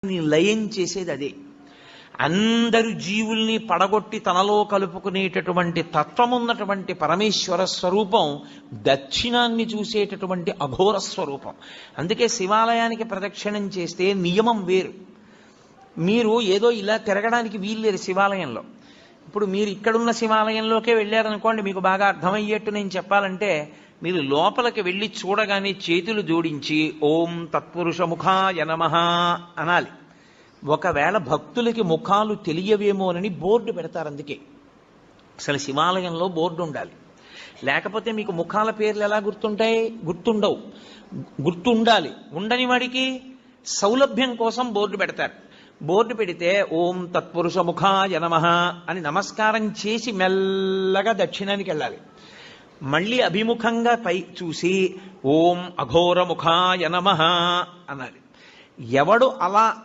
లయం చేసేది అదే. అందరు జీవుల్ని పడగొట్టి తనలో కలుపుకునేటటువంటి తత్వమున్నటువంటి పరమేశ్వర స్వరూపం దక్షిణాన్ని చూసేటటువంటి అఘోర స్వరూపం. అందుకే శివాలయానికి ప్రదక్షిణం చేస్తే నియమం వేరు. మీరు ఏదో ఇలా తిరగడానికి వీల్లేదు శివాలయంలో. ఇప్పుడు మీరు ఇక్కడున్న శివాలయంలోకే వెళ్ళారనుకోండి, మీకు బాగా అర్థమయ్యేట్టు నేను చెప్పాలంటే, మీరు లోపలికి వెళ్ళి చూడగానే చేతులు జోడించి ఓం తత్పురుష ముఖాయ నమః అనాలి. ఒకవేళ భక్తులకి ముఖాలు తెలియవేమోనని బోర్డు పెడతారు. అందుకే అసలు శివాలయంలో బోర్డు ఉండాలి. లేకపోతే మీకు ముఖాల పేర్లు ఎలా గుర్తుంటాయి? గుర్తుండవు. గుర్తుండాలి. ఉండని వాడికి సౌలభ్యం కోసం బోర్డు పెడతారు. బోర్డు పెడితే ఓం తత్పురుష ముఖాయ నమః అని నమస్కారం చేసి మెల్లగా దక్షిణానికి వెళ్ళాలి. మళ్ళీ అభిముఖంగా పై చూసి ఓం అఘోర ముఖాయ నమః అనాలి. ఎవడు అలా